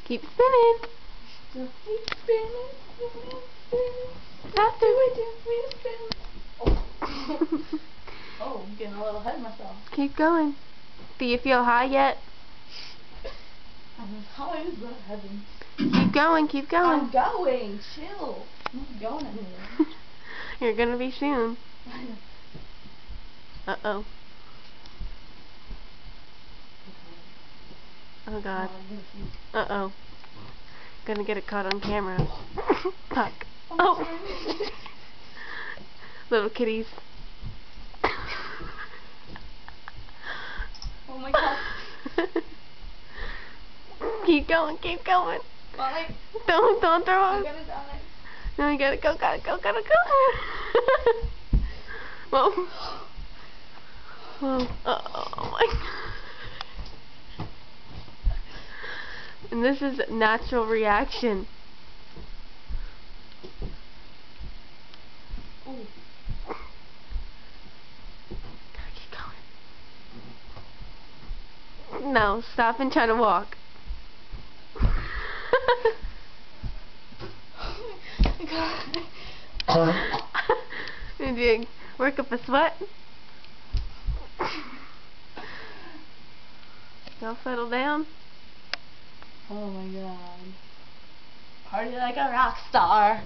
Keep spinning. Just keep spinning, spinning, spinning. Stop doing Spin. Oh, I'm getting a little ahead of myself. Keep going. Do you feel high yet? I'm as high as the heavens. Keep going, keep going. I'm going. Chill. I'm not going anywhere. You're gonna be soon. Uh-oh. Oh God. Uh-oh. Gonna get it caught on camera. Fuck. Oh. Little kitties. Oh my God. Keep going, keep going. Bye. Don't throw I'm up. gonna die. No, you gotta go, gotta go. Whoa. Whoa. Oh my God. And this is natural reaction. Ooh. Gotta keep going. No, stop and try to walk. Did you work up a sweat? Y'all settle down? Oh my God. Party like a rock star.